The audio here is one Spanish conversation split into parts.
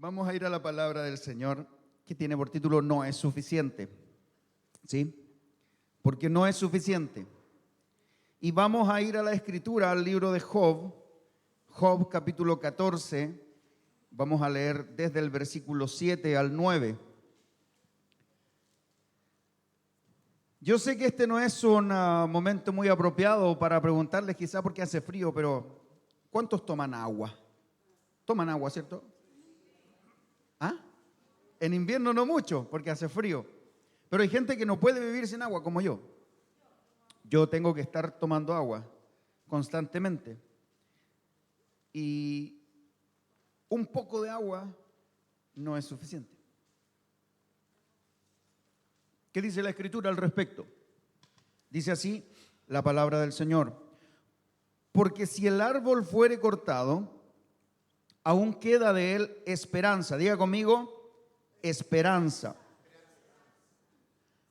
Vamos a ir a la palabra del Señor, que tiene por título No es suficiente. ¿Sí? Porque no es suficiente. Y vamos a ir a la escritura, al libro de Job, Job capítulo 14. Vamos a leer desde el versículo 7 al 9. Yo sé que este no es un momento muy apropiado para preguntarles, quizá porque hace frío, pero ¿cuántos toman agua? Toman agua, ¿cierto? ¿Ah? En invierno no mucho, porque hace frío. Pero hay gente que no puede vivir sin agua, como yo. Yo tengo que estar tomando agua constantemente. Y un poco de agua no es suficiente. ¿Qué dice la Escritura al respecto? Dice así la palabra del Señor. Porque si el árbol fuere cortado, aún queda de él esperanza. Diga conmigo, esperanza.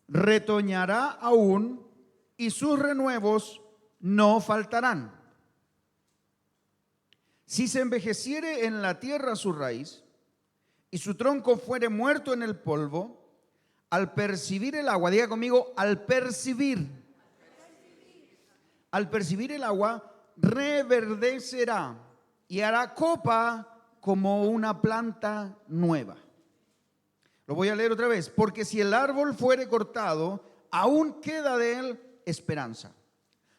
Retoñará aún y sus renuevos no faltarán. Si se envejeciere en la tierra su raíz y su tronco fuere muerto en el polvo, al percibir el agua, diga conmigo, al percibir el agua, reverdecerá y hará copa como una planta nueva. Lo voy a leer otra vez. Porque si el árbol fuere cortado, aún queda de él esperanza.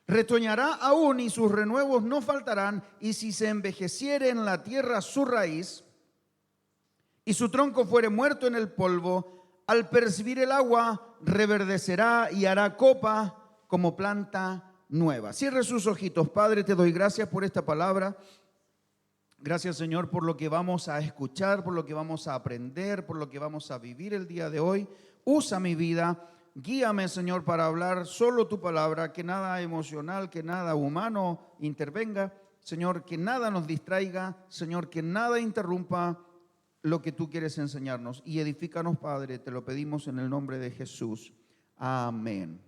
Retoñará aún y sus renuevos no faltarán, y si se envejeciere en la tierra su raíz y su tronco fuere muerto en el polvo, al percibir el agua reverdecerá y hará copa como planta nueva. Cierre sus ojitos. Padre, te doy gracias por esta palabra. Gracias, Señor, por lo que vamos a escuchar, por lo que vamos a aprender, por lo que vamos a vivir el día de hoy. Usa mi vida, guíame, Señor, para hablar solo tu palabra, que nada emocional, que nada humano intervenga. Señor, que nada nos distraiga, Señor, que nada interrumpa lo que tú quieres enseñarnos. Y edifícanos, Padre, te lo pedimos en el nombre de Jesús. Amén.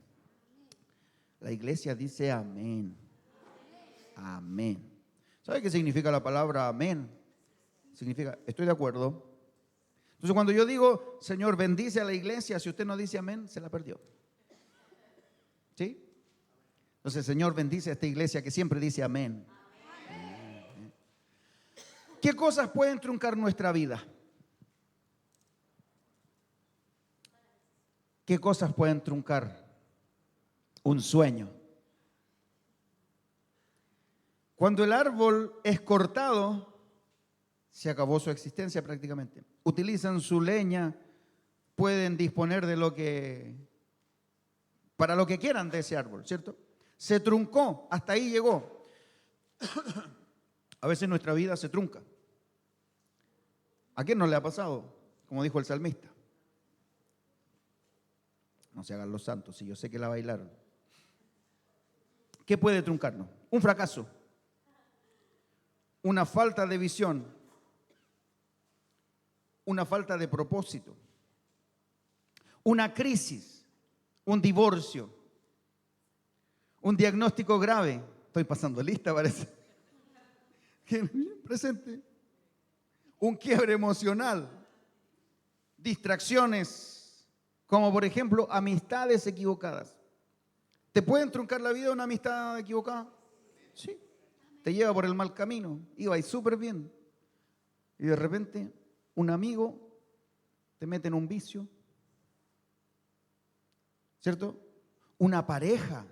La iglesia dice amén. Amén. ¿Sabe qué significa la palabra amén? Significa, estoy de acuerdo. Entonces cuando yo digo, Señor, bendice a la iglesia, si usted no dice amén, se la perdió. ¿Sí? Entonces, Señor, bendice a esta iglesia que siempre dice amén. Amén. ¿Qué cosas pueden truncar nuestra vida? ¿Qué cosas pueden truncar un sueño? Cuando el árbol es cortado, se acabó su existencia prácticamente. Utilizan su leña, pueden disponer de para lo que quieran de ese árbol, ¿cierto? Se truncó, hasta ahí llegó. A veces nuestra vida se trunca. ¿A quién no le ha pasado? Como dijo el salmista. No se hagan los santos, si yo sé que la bailaron. ¿Qué puede truncarnos? Un fracaso. Una falta de visión, una falta de propósito, una crisis, un divorcio, un diagnóstico grave. Estoy pasando lista, parece. Presente. Un quiebre emocional, distracciones, como por ejemplo amistades equivocadas. ¿Te pueden truncar la vida una amistad equivocada? Sí. Te lleva por el mal camino, iba ahí súper bien. Y de repente un amigo te mete en un vicio, ¿cierto? Una pareja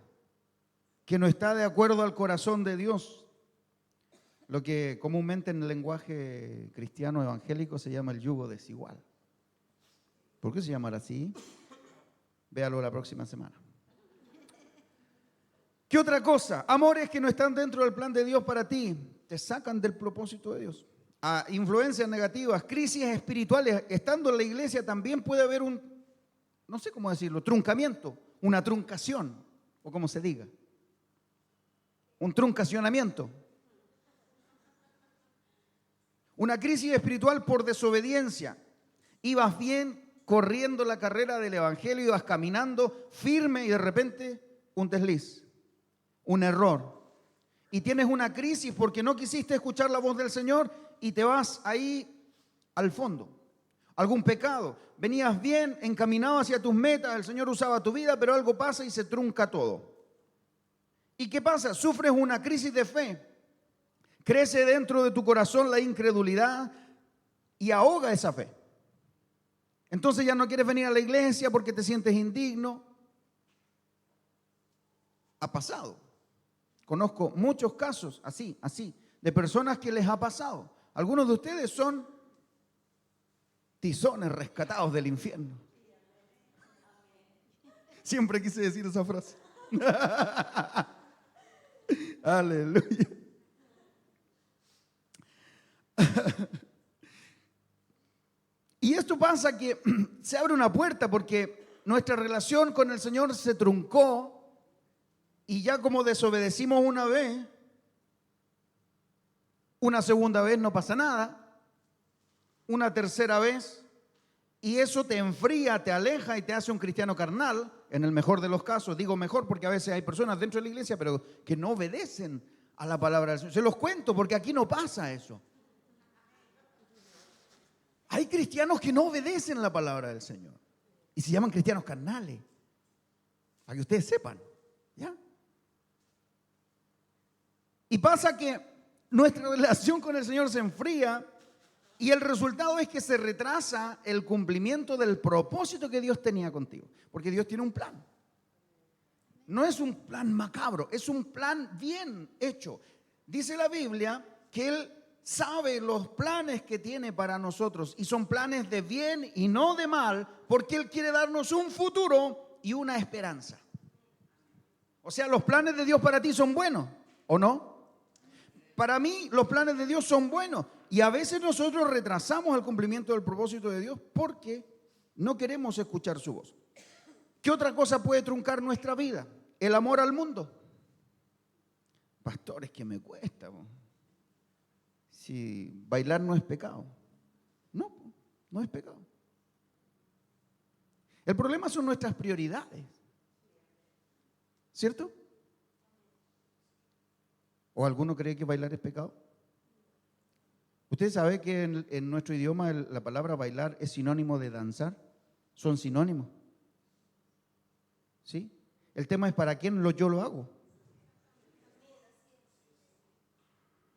que no está de acuerdo al corazón de Dios. Lo que comúnmente en el lenguaje cristiano evangélico se llama el yugo desigual. ¿Por qué se llamará así? Véalo la próxima semana. ¿Qué otra cosa? Amores que no están dentro del plan de Dios para ti, te sacan del propósito de Dios. Influencias negativas, crisis espirituales. Estando en la iglesia también puede haber no sé cómo decirlo, truncamiento, una truncación, o como se diga. Un truncacionamiento. Una crisis espiritual por desobediencia. Ibas bien corriendo la carrera del evangelio, ibas caminando firme y de repente un desliz. Un error, y tienes una crisis porque no quisiste escuchar la voz del Señor y te vas ahí al fondo. Algún pecado. Venías bien, encaminado hacia tus metas, el Señor usaba tu vida, pero algo pasa y se trunca todo. ¿Y qué pasa? Sufres una crisis de fe. Crece dentro de tu corazón la incredulidad y ahoga esa fe. Entonces ya no quieres venir a la iglesia porque te sientes indigno. Ha pasado. Conozco muchos casos así, de personas que les ha pasado. Algunos de ustedes son tizones rescatados del infierno. Siempre quise decir esa frase. Aleluya. Y esto pasa que se abre una puerta porque nuestra relación con el Señor se truncó y ya como desobedecimos una vez, una segunda vez no pasa nada, una tercera vez, y eso te enfría, te aleja y te hace un cristiano carnal, en el mejor de los casos. Digo mejor porque a veces hay personas dentro de la iglesia pero que no obedecen a la palabra del Señor. Se los cuento porque aquí no pasa eso. Hay cristianos que no obedecen la palabra del Señor y se llaman cristianos carnales, para que ustedes sepan, ¿ya? Y pasa que nuestra relación con el Señor se enfría y el resultado es que se retrasa el cumplimiento del propósito que Dios tenía contigo, porque Dios tiene un plan. No es un plan macabro, es un plan bien hecho. Dice la Biblia que Él sabe los planes que tiene para nosotros y son planes de bien y no de mal, porque Él quiere darnos un futuro y una esperanza. O sea, los planes de Dios para ti son buenos, ¿o no? Para mí los planes de Dios son buenos y a veces nosotros retrasamos el cumplimiento del propósito de Dios porque no queremos escuchar su voz. ¿Qué otra cosa puede truncar nuestra vida? El amor al mundo. Pastor, es que me cuesta. Si bailar no es pecado. No, no es pecado. El problema son nuestras prioridades. ¿Cierto? ¿O alguno cree que bailar es pecado? ¿Usted sabe que en nuestro idioma la palabra bailar es sinónimo de danzar? Son sinónimos. ¿Sí? El tema es para quién yo lo hago.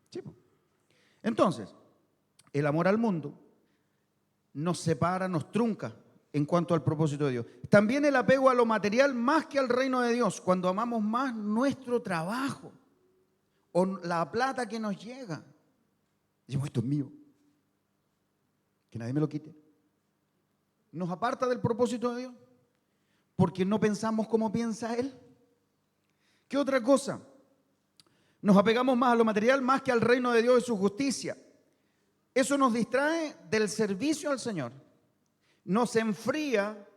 Sí. Entonces, el amor al mundo nos separa, nos trunca en cuanto al propósito de Dios. También el apego a lo material más que al reino de Dios, cuando amamos más nuestro trabajo o la plata que nos llega. Decimos, esto es mío, que nadie me lo quite. Nos aparta del propósito de Dios porque no pensamos como piensa Él. ¿Qué otra cosa? Nos apegamos más a lo material más que al reino de Dios y su justicia. Eso nos distrae del servicio al Señor. Nos enfría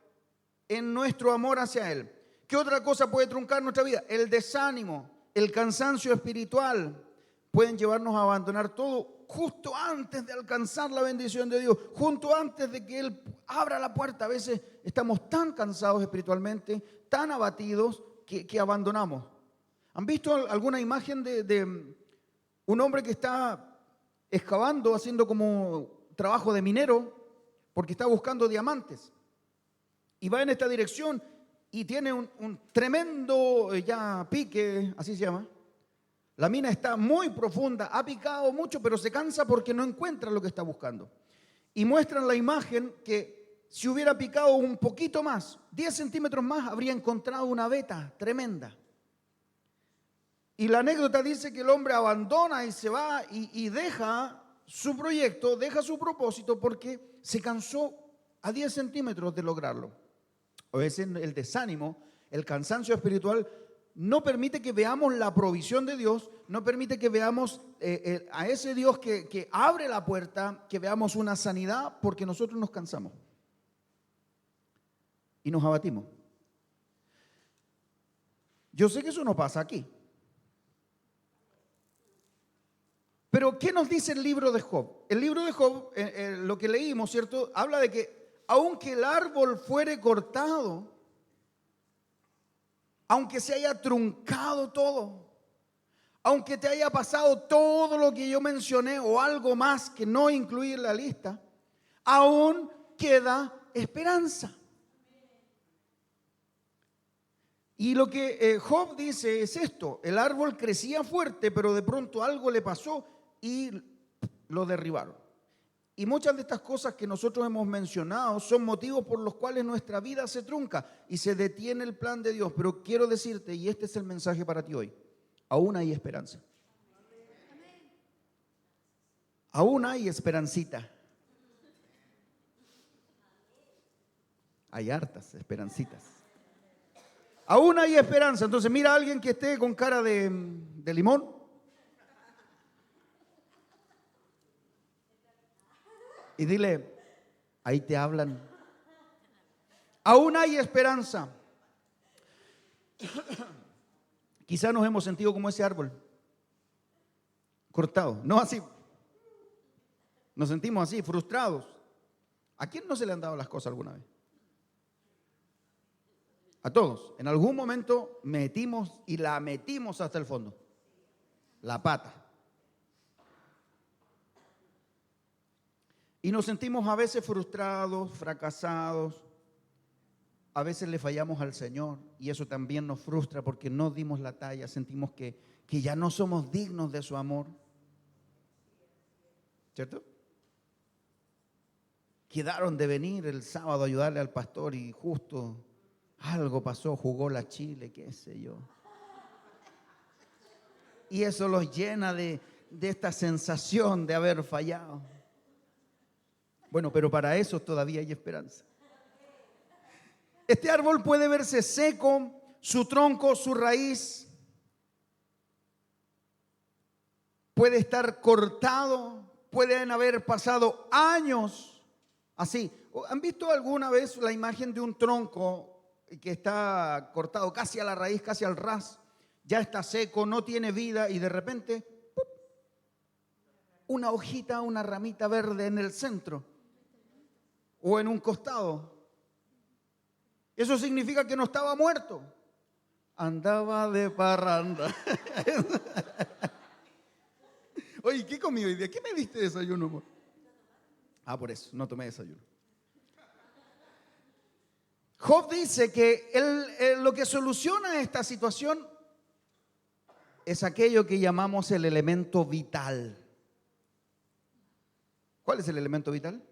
en nuestro amor hacia Él. ¿Qué otra cosa puede truncar nuestra vida? El desánimo, el cansancio espiritual pueden llevarnos a abandonar todo justo antes de alcanzar la bendición de Dios, justo antes de que Él abra la puerta. A veces estamos tan cansados espiritualmente, tan abatidos, que abandonamos. ¿Han visto alguna imagen de un hombre que está excavando, haciendo como trabajo de minero, porque está buscando diamantes? Y va en esta dirección y tiene un tremendo pique, así se llama. La mina está muy profunda, ha picado mucho, pero se cansa porque no encuentra lo que está buscando. Y muestran la imagen que si hubiera picado un poquito más, 10 centímetros más, habría encontrado una veta tremenda. Y la anécdota dice que el hombre abandona y se va y deja su proyecto, deja su propósito porque se cansó a 10 centímetros de lograrlo. A veces el desánimo, el cansancio espiritual no permite que veamos la provisión de Dios, no permite que veamos a ese Dios que abre la puerta, que veamos una sanidad porque nosotros nos cansamos y nos abatimos. Yo sé que eso no pasa aquí. Pero ¿qué nos dice el libro de Job? El libro de Job, lo que leímos, ¿cierto? Habla de que aunque el árbol fuere cortado, aunque se haya truncado todo, aunque te haya pasado todo lo que yo mencioné o algo más que no incluí en la lista, aún queda esperanza. Y lo que Job dice es esto: el árbol crecía fuerte, pero de pronto algo le pasó y lo derribaron. Y muchas de estas cosas que nosotros hemos mencionado son motivos por los cuales nuestra vida se trunca y se detiene el plan de Dios. Pero quiero decirte, y este es el mensaje para ti hoy, aún hay esperanza. Aún hay esperancita. Hay hartas esperancitas. Aún hay esperanza. Entonces mira a alguien que esté con cara de limón. Y dile, ahí te hablan. Aún hay esperanza. Quizá nos hemos sentido como ese árbol, cortado. No así. Nos sentimos así, frustrados. ¿A quién no se le han dado las cosas alguna vez? A todos. En algún momento metimos hasta el fondo. La pata. Y nos sentimos a veces frustrados, fracasados. A veces le fallamos al Señor y eso también nos frustra porque no dimos la talla. Sentimos que ya no somos dignos de su amor. ¿Cierto? Quedaron de venir el sábado a ayudarle al pastor y justo algo pasó, jugó la Chile, qué sé yo. Y eso los llena de esta sensación de haber fallado. Bueno, pero para eso todavía hay esperanza. Este árbol puede verse seco, su tronco, su raíz puede estar cortado, pueden haber pasado años así. ¿Han visto alguna vez la imagen de un tronco que está cortado casi a la raíz, casi al ras? Ya está seco, no tiene vida y de repente ¡pup!, una hojita, una ramita verde en el centro o en un costado. Eso significa que no estaba muerto, andaba de parranda. Oye, ¿qué comí hoy día? ¿Qué me diste de desayuno, amor? Ah, por eso, no tomé desayuno. Job dice que lo que soluciona esta situación es aquello que llamamos el elemento vital. ¿Cuál es el elemento vital?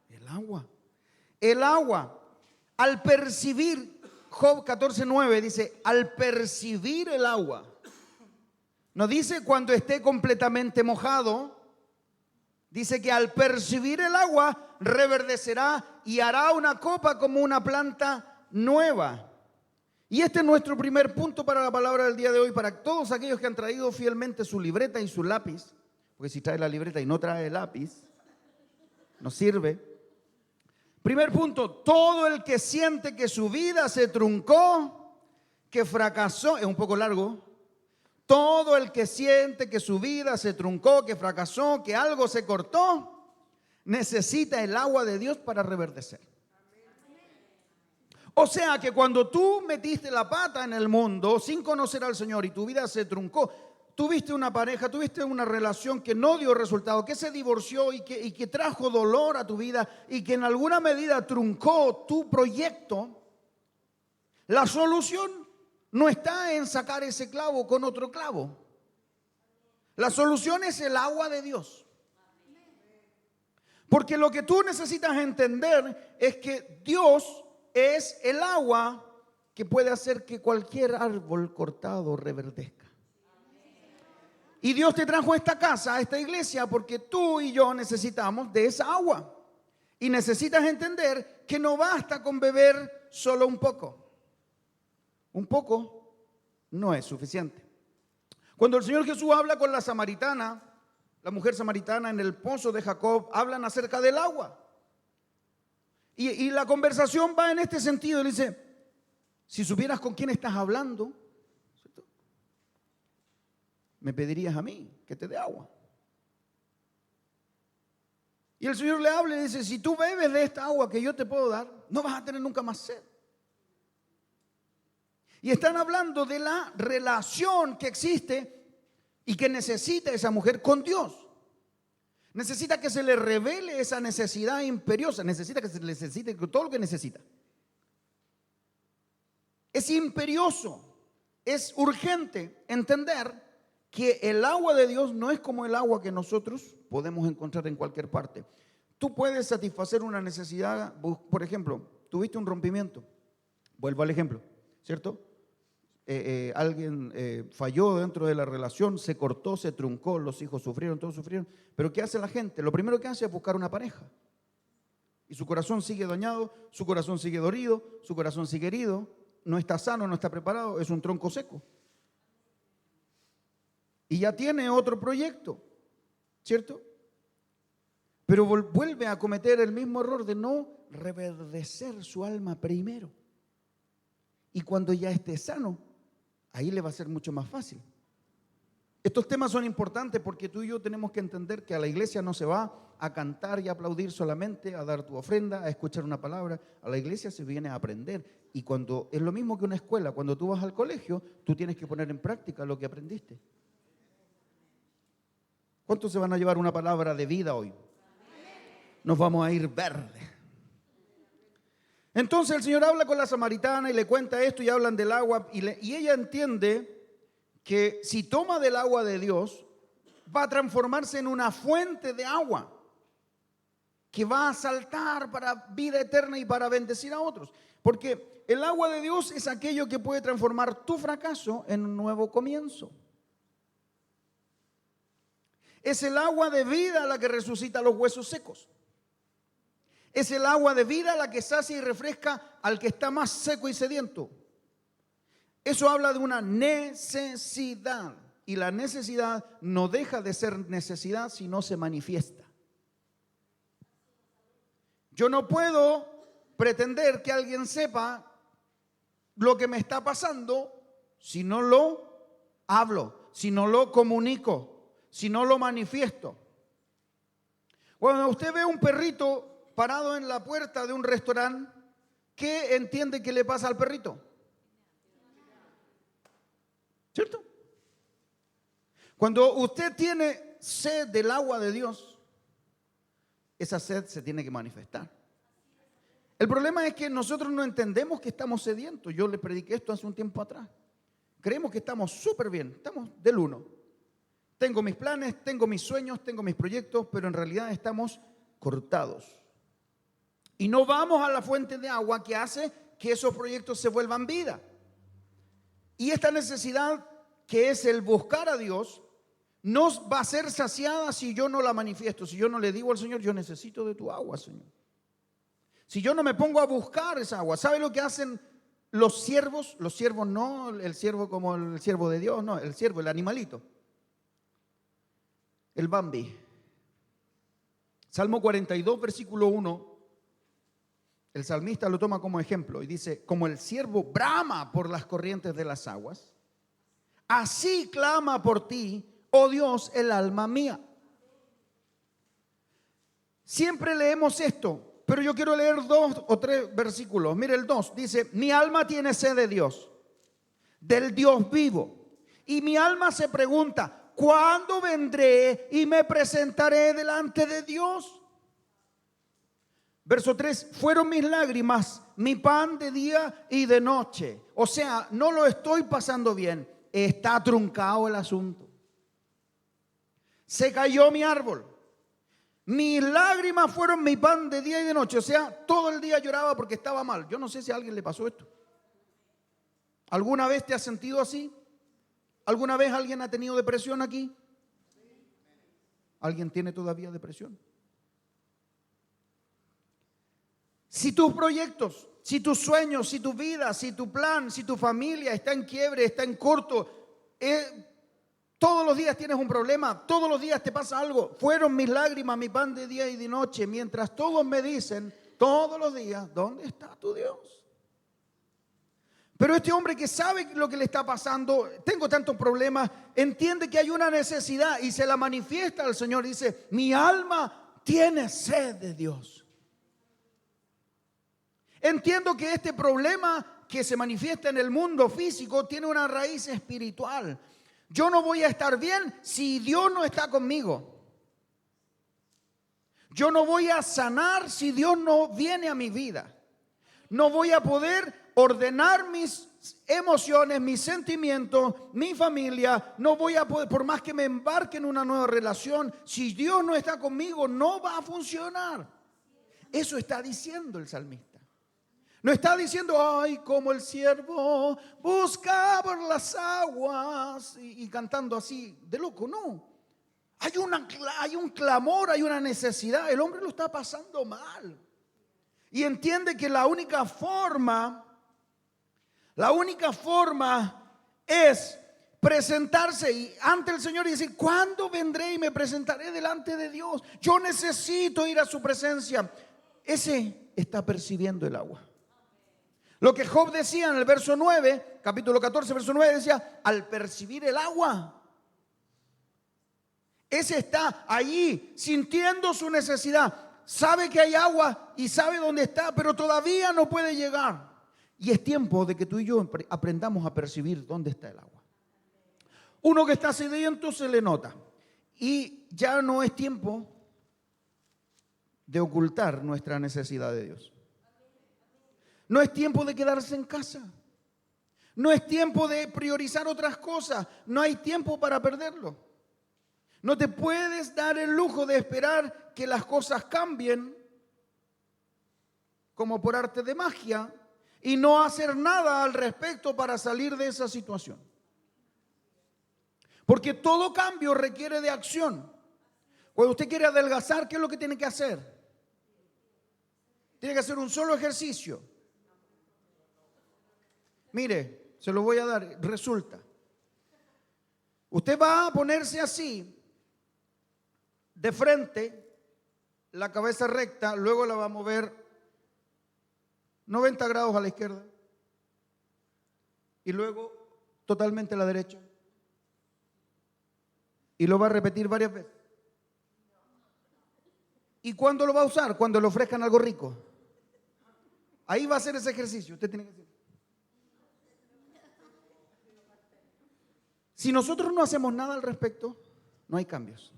El agua. El agua. Al percibir, Job 14:9 dice, al percibir el agua. No dice cuando esté completamente mojado. Dice que al percibir el agua reverdecerá y hará una copa como una planta nueva. Y este es nuestro primer punto para la palabra del día de hoy, para todos aquellos que han traído fielmente su libreta y su lápiz, porque si trae la libreta y no trae el lápiz, no sirve. Primer punto, todo el que siente que su vida se truncó, que fracasó, es un poco largo. Todo el que siente que su vida se truncó, que fracasó, que algo se cortó, necesita el agua de Dios para reverdecer. O sea que cuando tú metiste la pata en el mundo sin conocer al Señor y tu vida se truncó, tuviste una pareja, tuviste una relación que no dio resultado, que se divorció y que trajo dolor a tu vida y que en alguna medida truncó tu proyecto, la solución no está en sacar ese clavo con otro clavo. La solución es el agua de Dios. Porque lo que tú necesitas entender es que Dios es el agua que puede hacer que cualquier árbol cortado reverdezca. Y Dios te trajo a esta casa, a esta iglesia, porque tú y yo necesitamos de esa agua. Y necesitas entender que no basta con beber solo un poco. Un poco no es suficiente. Cuando el Señor Jesús habla con la samaritana, la mujer samaritana en el pozo de Jacob, hablan acerca del agua. Y la conversación va en este sentido. Él dice, si supieras con quién estás hablando, ¿cierto?, me pedirías a mí que te dé agua. Y el Señor le habla y dice, si tú bebes de esta agua que yo te puedo dar, no vas a tener nunca más sed. Y están hablando de la relación que existe y que necesita esa mujer con Dios. Necesita que se le revele esa necesidad imperiosa. Necesita que se le necesite todo lo que necesita. Es imperioso, es urgente entender que el agua de Dios no es como el agua que nosotros podemos encontrar en cualquier parte. Tú puedes satisfacer una necesidad, por ejemplo, tuviste un rompimiento. Vuelvo al ejemplo, ¿cierto? Alguien falló dentro de la relación, se cortó, se truncó, los hijos sufrieron, todos sufrieron. Pero ¿qué hace la gente? Lo primero que hace es buscar una pareja. Y su corazón sigue dañado, su corazón sigue dolido, su corazón sigue herido, no está sano, no está preparado, es un tronco seco. Y ya tiene otro proyecto, ¿cierto? Pero vuelve a cometer el mismo error de no reverdecer su alma primero. Y cuando ya esté sano, ahí le va a ser mucho más fácil. Estos temas son importantes porque tú y yo tenemos que entender que a la iglesia no se va a cantar y a aplaudir solamente, a dar tu ofrenda, a escuchar una palabra. A la iglesia se viene a aprender. Y cuando es lo mismo que una escuela, cuando tú vas al colegio, tú tienes que poner en práctica lo que aprendiste. ¿Cuántos se van a llevar una palabra de vida hoy? Nos vamos a ir verde. Entonces el Señor habla con la samaritana y le cuenta esto y hablan del agua y ella entiende que si toma del agua de Dios va a transformarse en una fuente de agua que va a saltar para vida eterna y para bendecir a otros. Porque el agua de Dios es aquello que puede transformar tu fracaso en un nuevo comienzo. Es el agua de vida la que resucita los huesos secos. Es el agua de vida la que sacia y refresca al que está más seco y sediento. Eso habla de una necesidad. Y la necesidad no deja de ser necesidad si no se manifiesta. Yo no puedo pretender que alguien sepa lo que me está pasando si no lo hablo, si no lo comunico, si no lo manifiesto. Cuando usted ve un perrito parado en la puerta de un restaurante, ¿qué entiende que le pasa al perrito? ¿Cierto? Cuando usted tiene sed del agua de Dios, esa sed se tiene que manifestar. El problema es que nosotros no entendemos que estamos sedientos. Yo le prediqué esto hace un tiempo atrás. Creemos que estamos súper bien, estamos del uno. Tengo mis planes, tengo mis sueños, tengo mis proyectos, pero en realidad estamos cortados. Y no vamos a la fuente de agua que hace que esos proyectos se vuelvan vida. Y esta necesidad que es el buscar a Dios, no va a ser saciada si yo no la manifiesto, si yo no le digo al Señor, yo necesito de tu agua, Señor. Si yo no me pongo a buscar esa agua, ¿sabe lo que hacen los siervos? Los siervos no, el siervo como el siervo de Dios, no, el siervo, el animalito. El Bambi. Salmo 42, versículo 1. El salmista lo toma como ejemplo y dice, como el siervo brama por las corrientes de las aguas, así clama por ti, oh Dios, el alma mía. Siempre leemos esto, pero yo quiero leer 2 o 3 versículos. Mire el 2, dice, mi alma tiene sed de Dios, del Dios vivo. Y mi alma se pregunta, ¿cuándo vendré y me presentaré delante de Dios? Verso 3, fueron mis lágrimas, mi pan de día y de noche. O sea, no lo estoy pasando bien, está truncado el asunto. Se cayó mi árbol. Mis lágrimas fueron mi pan de día y de noche. O sea, todo el día lloraba porque estaba mal. Yo no sé si a alguien le pasó esto. ¿Alguna vez te has sentido así? ¿Alguna vez alguien ha tenido depresión aquí? ¿Alguien tiene todavía depresión? Si tus proyectos, si tus sueños, si tu vida, si tu plan, si tu familia está en quiebre, está en corto, todos los días tienes un problema, todos los días te pasa algo. Fueron mis lágrimas, mi pan de día y de noche, mientras todos me dicen todos los días, ¿dónde está tu Dios? Pero este hombre que sabe lo que le está pasando, tengo tantos problemas, entiende que hay una necesidad y se la manifiesta al Señor. Dice, mi alma tiene sed de Dios. Entiendo que este problema que se manifiesta en el mundo físico tiene una raíz espiritual. Yo no voy a estar bien si Dios no está conmigo. Yo no voy a sanar si Dios no viene a mi vida. No voy a poder ordenar mis emociones, mis sentimientos, mi familia. No voy a poder, por más que me embarque en una nueva relación, si Dios no está conmigo, no va a funcionar. Eso está diciendo el salmista. No está diciendo, ay, como el siervo busca por las aguas y cantando así de loco. No, hay un clamor, hay una necesidad. El hombre lo está pasando mal y entiende que la única forma es presentarse ante el Señor y decir, ¿cuándo vendré y me presentaré delante de Dios? Yo necesito ir a su presencia. Ese está percibiendo el agua. Lo que Job decía en el verso 9, capítulo 14, verso 9, decía, al percibir el agua, ese está allí sintiendo su necesidad. Sabe que hay agua y sabe dónde está, pero todavía no puede llegar. Y es tiempo de que tú y yo aprendamos a percibir dónde está el agua. Uno que está sediento se le nota. Y ya no es tiempo de ocultar nuestra necesidad de Dios. No es tiempo de quedarse en casa. No es tiempo de priorizar otras cosas. No hay tiempo para perderlo. No te puedes dar el lujo de esperar que las cosas cambien como por arte de magia y no hacer nada al respecto para salir de esa situación. Porque todo cambio requiere de acción. Cuando usted quiere adelgazar, ¿qué es lo que tiene que hacer? Tiene que hacer un solo ejercicio. Mire, se lo voy a dar. Resulta, usted va a ponerse así, de frente, la cabeza recta, luego la va a mover 90 grados a la izquierda y luego totalmente a la derecha. Y lo va a repetir varias veces. ¿Y cuándo lo va a usar? Cuando le ofrezcan algo rico. Ahí va a hacer ese ejercicio. Usted tiene que hacer. Si nosotros no hacemos nada al respecto, no hay cambios.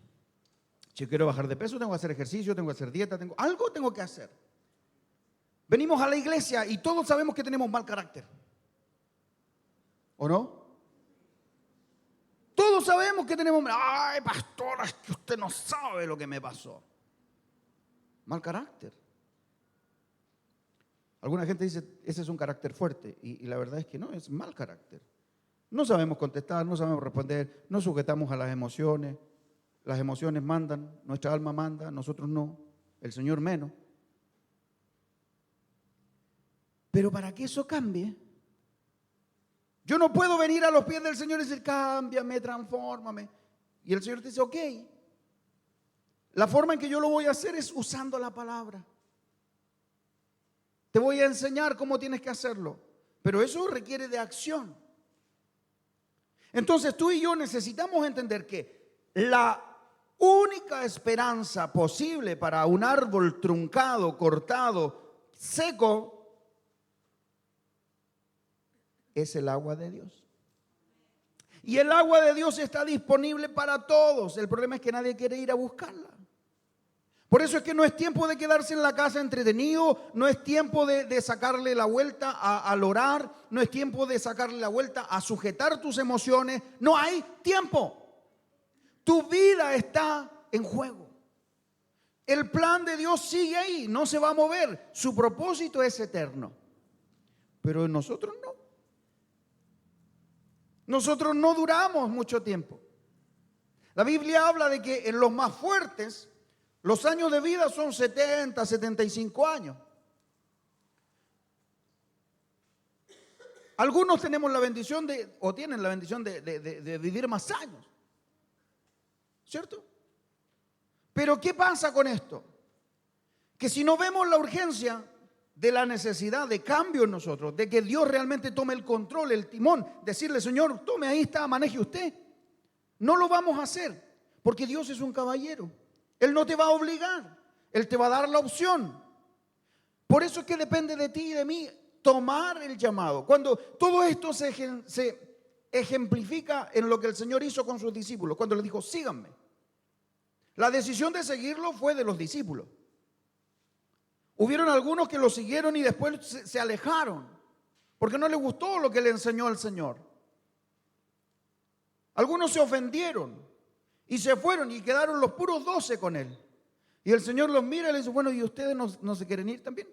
Si yo quiero bajar de peso, tengo que hacer ejercicio, tengo que hacer dieta, algo tengo que hacer. Venimos a la iglesia y todos sabemos que tenemos mal carácter. ¿O no? Todos sabemos que tenemos, ay, pastora, es que usted no sabe lo que me pasó. Mal carácter. Alguna gente dice, ese es un carácter fuerte. Y la verdad es que no, es mal carácter. No sabemos contestar, no sabemos responder, no sujetamos a las emociones. Las emociones mandan, nuestra alma manda, nosotros no, el Señor menos. Pero para que eso cambie, yo no puedo venir a los pies del Señor y decir, cámbiame, transfórmame. Y el Señor te dice, ok, la forma en que yo lo voy a hacer es usando la palabra. Te voy a enseñar cómo tienes que hacerlo, pero eso requiere de acción. Entonces tú y yo necesitamos entender que la única esperanza posible para un árbol truncado, cortado, seco, es el agua de Dios. Y el agua de Dios está disponible para todos. El problema es que nadie quiere ir a buscarla. Por eso es que no es tiempo de quedarse en la casa entretenido, no es tiempo de sacarle la vuelta al orar, no es tiempo de sacarle la vuelta a sujetar tus emociones. No hay tiempo. Tu vida está en juego. El plan de Dios sigue ahí, no se va a mover. Su propósito es eterno. Pero nosotros no. Nosotros no duramos mucho tiempo. La Biblia habla de que en los más fuertes, los años de vida son 70, 75 años. Algunos tenemos la bendición tienen la bendición de vivir más años. ¿Cierto? Pero ¿qué pasa con esto? Que si no vemos la urgencia de la necesidad de cambio en nosotros, de que Dios realmente tome el control, el timón, decirle, Señor, tome, ahí está, maneje usted. No lo vamos a hacer, porque Dios es un caballero. Él no te va a obligar, Él te va a dar la opción. Por eso es que depende de ti y de mí tomar el llamado. Cuando todo esto se ejemplifica en lo que el Señor hizo con sus discípulos, cuando les dijo, síganme. La decisión de seguirlo fue de los discípulos. Hubieron algunos que lo siguieron y después se alejaron porque no les gustó lo que le enseñó el Señor. Algunos se ofendieron y se fueron y quedaron los puros 12 con él. Y el Señor los mira y le dice, bueno, ¿y ustedes no se quieren ir también?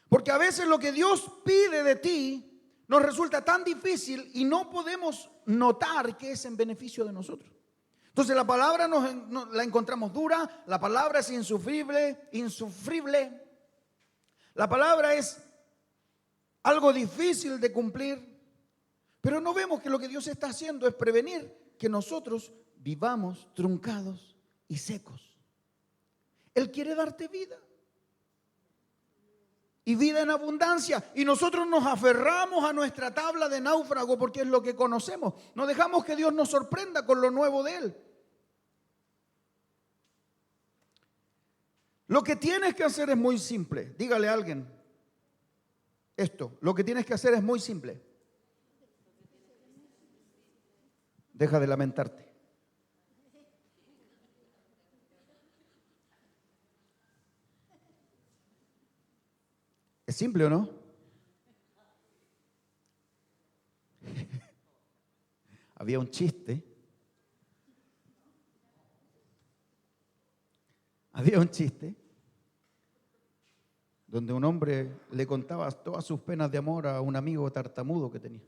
Porque a veces lo que Dios pide de ti nos resulta tan difícil y no podemos notar que es en beneficio de nosotros. Entonces la palabra la encontramos dura, la palabra es insufrible. La palabra es algo difícil de cumplir, pero no vemos que lo que Dios está haciendo es prevenir que nosotros vivamos truncados y secos. Él quiere darte vida. Y vida en abundancia. Y nosotros nos aferramos a nuestra tabla de náufrago porque es lo que conocemos. No dejamos que Dios nos sorprenda con lo nuevo de Él. Lo que tienes que hacer es muy simple. Dígale a alguien esto. Lo que tienes que hacer es muy simple. Deja de lamentarte. ¿Es simple o no? Había un chiste. Donde un hombre le contaba todas sus penas de amor a un amigo tartamudo que tenía.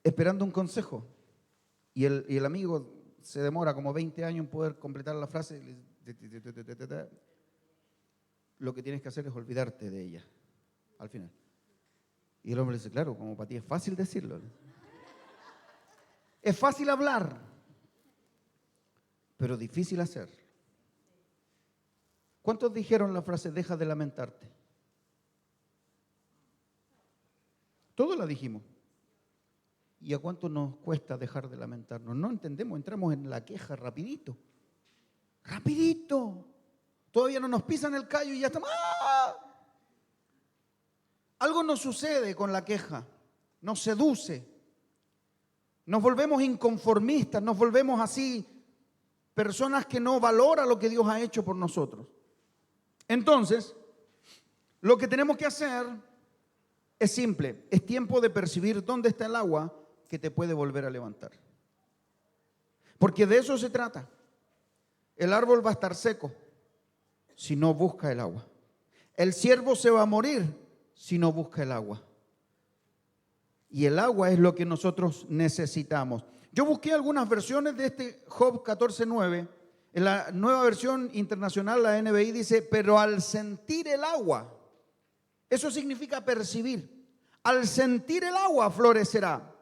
Esperando un consejo. Y el amigo se demora como 20 años en poder completar la frase. Lo que tienes que hacer es olvidarte de ella al final. Y el hombre le dice, claro, como para ti es fácil decirlo. Es fácil hablar, pero difícil hacer. ¿Cuántos dijeron la frase, deja de lamentarte? Todos la dijimos. ¿Y a cuánto nos cuesta dejar de lamentarnos? No entendemos, entramos en la queja rapidito. Rapidito. Todavía no nos pisan el callo y ya estamos. ¡Ah! Algo nos sucede con la queja. Nos seduce. Nos volvemos inconformistas. Nos volvemos así personas que no valoran lo que Dios ha hecho por nosotros. Entonces, lo que tenemos que hacer es simple. Es tiempo de percibir dónde está el agua que te puede volver a levantar. Porque de eso se trata. El árbol va a estar seco si no busca el agua. El ciervo se va a morir si no busca el agua. Y el agua es lo que nosotros necesitamos. Yo busqué algunas versiones de este Job 14:9. En la nueva versión internacional, la NBI dice, pero al sentir el agua, eso significa percibir. Al sentir el agua florecerá.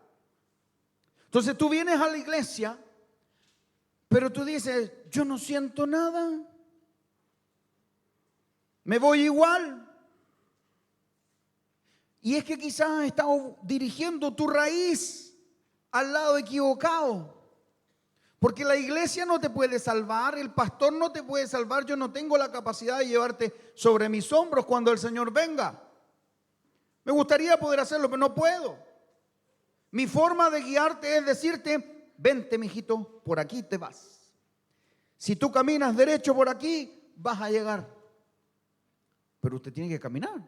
Entonces tú vienes a la iglesia, pero tú dices, yo no siento nada. Me voy igual. Y es que quizás has estado dirigiendo tu raíz al lado equivocado. Porque la iglesia no te puede salvar, el pastor no te puede salvar. Yo no tengo la capacidad de llevarte sobre mis hombros cuando el Señor venga. Me gustaría poder hacerlo, pero no puedo. Mi forma de guiarte es decirte, vente, mijito, por aquí te vas. Si tú caminas derecho por aquí, vas a llegar. Pero usted tiene que caminar,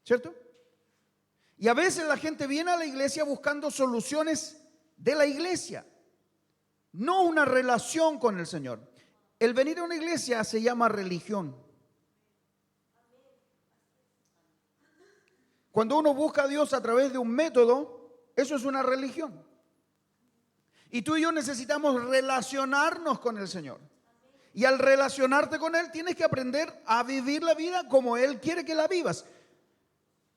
¿cierto? Y a veces la gente viene a la iglesia buscando soluciones de la iglesia, no una relación con el Señor. El venir a una iglesia se llama religión. Cuando uno busca a Dios a través de un método, eso es una religión. Y tú y yo necesitamos relacionarnos con el Señor. Y al relacionarte con Él, tienes que aprender a vivir la vida como Él quiere que la vivas.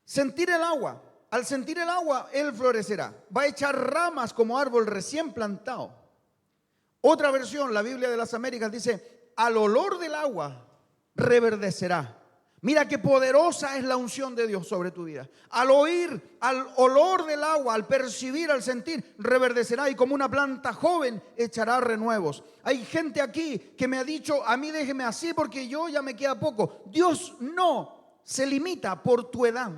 Sentir el agua. Al sentir el agua, Él florecerá. Va a echar ramas como árbol recién plantado. Otra versión, la Biblia de las Américas, dice, al olor del agua reverdecerá. Mira qué poderosa es la unción de Dios sobre tu vida. Al oír, al olor del agua, al percibir, al sentir, reverdecerá y como una planta joven echará renuevos. Hay gente aquí que me ha dicho, a mí déjeme así porque yo ya me queda poco. Dios no se limita por tu edad.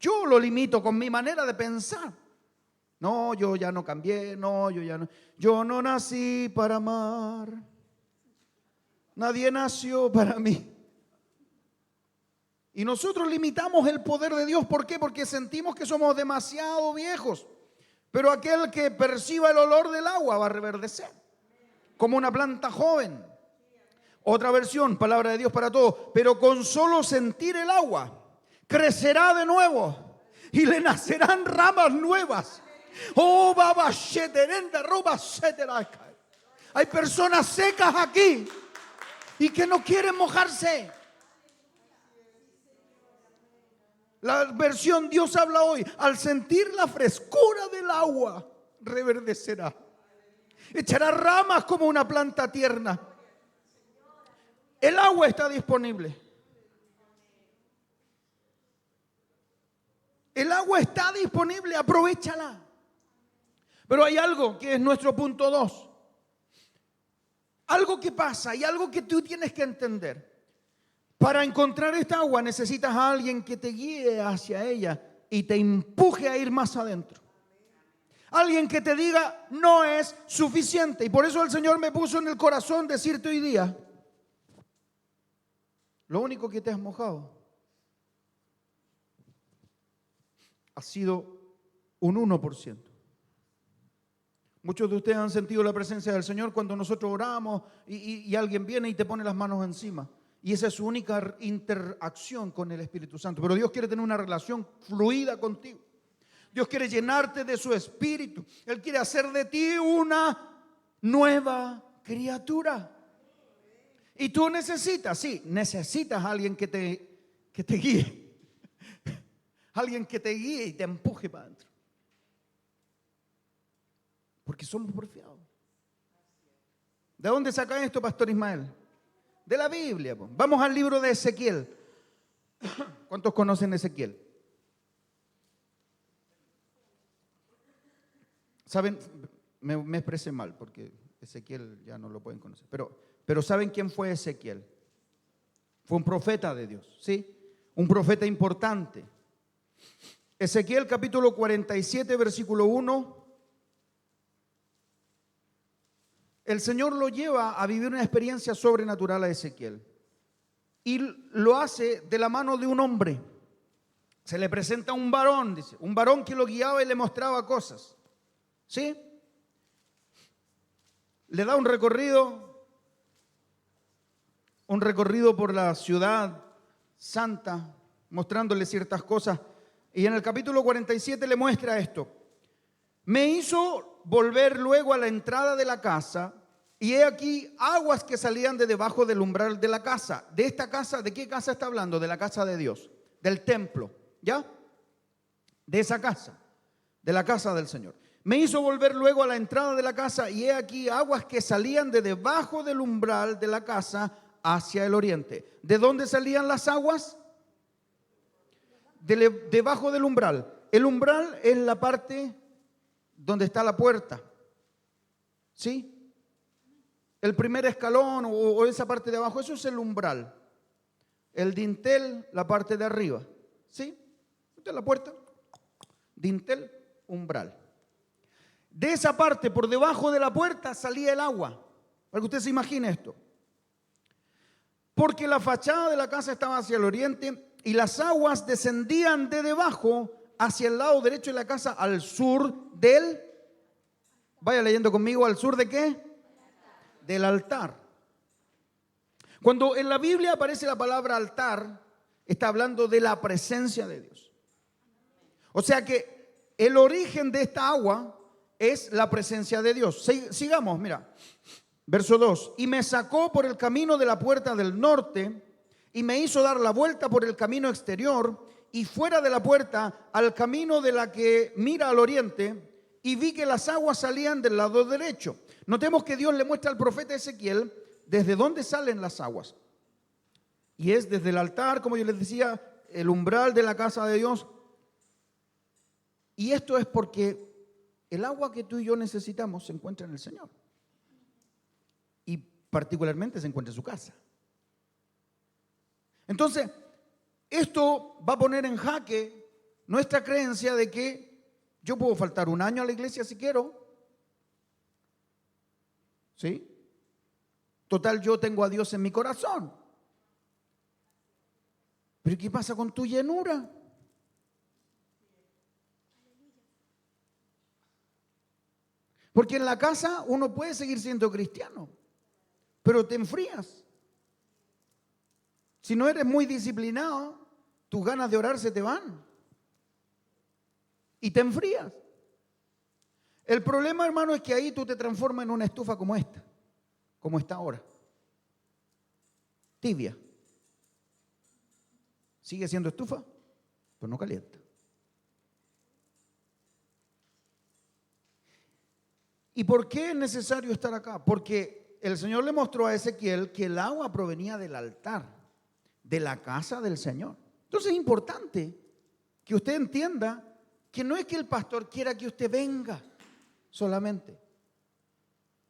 Yo lo limito con mi manera de pensar. No, yo ya no cambié, no, yo no nací para amar. Nadie nació para mí. Y nosotros limitamos el poder de Dios. ¿Por qué? Porque sentimos que somos demasiado viejos. Pero aquel que perciba el olor del agua va a reverdecer, como una planta joven. Otra versión, palabra de Dios para todos. Pero con solo sentir el agua, crecerá de nuevo y le nacerán ramas nuevas. Oh, baba, sheterenda, roba, seteraca. Hay personas secas aquí y que no quieren mojarse. La versión Dios habla hoy, al sentir la frescura del agua, reverdecerá. Echará ramas como una planta tierna. El agua está disponible. El agua está disponible, aprovéchala. Pero hay algo que es nuestro punto 2. Algo que pasa y algo que tú tienes que entender. Para encontrar esta agua necesitas a alguien que te guíe hacia ella y te empuje a ir más adentro. Alguien que te diga, no es suficiente. Y por eso el Señor me puso en el corazón decirte hoy día, lo único que te has mojado ha sido un 1%. Muchos de ustedes han sentido la presencia del Señor cuando nosotros oramos y alguien viene y te pone las manos encima. Y esa es su única interacción con el Espíritu Santo. Pero Dios quiere tener una relación fluida contigo. Dios quiere llenarte de su Espíritu. Él quiere hacer de ti una nueva criatura. Y tú necesitas a alguien que te guíe. Alguien que te guíe y te empuje para adentro. Porque somos porfiados. ¿De dónde saca esto, Pastor Ismael? De la Biblia. Vamos al libro de Ezequiel. ¿Cuántos conocen Ezequiel? ¿Saben? Me expresé mal porque Ezequiel ya no lo pueden conocer. Pero ¿saben quién fue Ezequiel? Fue un profeta de Dios, ¿sí? Un profeta importante. Ezequiel capítulo 47, versículo 1. El Señor lo lleva a vivir una experiencia sobrenatural a Ezequiel. Y lo hace de la mano de un hombre. Se le presenta un varón, dice, un varón que lo guiaba y le mostraba cosas. ¿Sí? Le da un recorrido por la ciudad santa, mostrándole ciertas cosas. Y en el capítulo 47 le muestra esto. Me hizo volver luego a la entrada de la casa, y he aquí aguas que salían de debajo del umbral de la casa. De esta casa, ¿de qué casa está hablando? De la casa de Dios, del templo, ¿ya? De esa casa, de la casa del Señor. Me hizo volver luego a la entrada de la casa, y he aquí aguas que salían de debajo del umbral de la casa hacia el oriente. ¿De dónde salían las aguas? Debajo del umbral. El umbral es la parte donde está la puerta, ¿sí? El primer escalón o esa parte de abajo, eso es el umbral. El dintel, la parte de arriba, ¿sí? Esta es la puerta, dintel, umbral. De esa parte, por debajo de la puerta, salía el agua. Para que usted se imagine esto. Porque la fachada de la casa estaba hacia el oriente y las aguas descendían de debajo hacia el lado derecho de la casa, al sur del, vaya leyendo conmigo, ¿al sur de qué? Del altar. Cuando en la Biblia aparece la palabra altar, está hablando de la presencia de Dios. O sea que el origen de esta agua es la presencia de Dios. Sigamos, mira. Verso 2. Y me sacó por el camino de la puerta del norte y me hizo dar la vuelta por el camino exterior y fuera de la puerta al camino de la que mira al oriente, y vi que las aguas salían del lado derecho. Notemos que Dios le muestra al profeta Ezequiel desde dónde salen las aguas. Y es desde el altar, como yo les decía, el umbral de la casa de Dios. Y esto es porque el agua que tú y yo necesitamos se encuentra en el Señor. Y particularmente se encuentra en su casa. Entonces, esto va a poner en jaque nuestra creencia de que yo puedo faltar un año a la iglesia si quiero. ¿Sí? Total, yo tengo a Dios en mi corazón. Pero ¿qué pasa con tu llenura? Porque en la casa uno puede seguir siendo cristiano, pero te enfrías. Si no eres muy disciplinado, tus ganas de orar se te van y te enfrías. El problema, hermano, es que ahí tú te transformas en una estufa como esta, como está ahora. Tibia. Sigue siendo estufa, pero no calienta. ¿Y por qué es necesario estar acá? Porque el Señor le mostró a Ezequiel que el agua provenía del altar, de la casa del Señor. Entonces es importante que usted entienda que no es que el pastor quiera que usted venga solamente.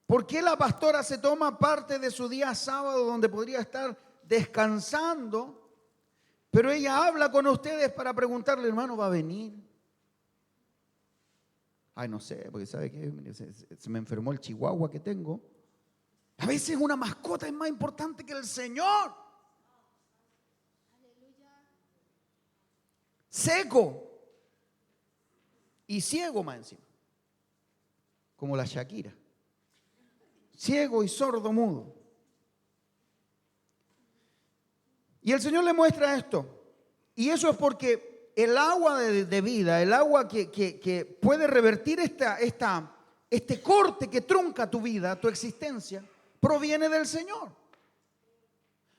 ¿Por qué la pastora se toma parte de su día sábado donde podría estar descansando? Pero ella habla con ustedes para preguntarle, hermano, ¿va a venir? Ay, no sé, porque ¿sabe qué? Se me enfermó el chihuahua que tengo. A veces una mascota es más importante que el Señor. Seco y ciego más encima, como la Shakira. Ciego y sordo mudo. Y el Señor le muestra esto. Y eso es porque el agua de vida, el agua que puede revertir este corte que trunca tu vida, tu existencia, proviene del Señor.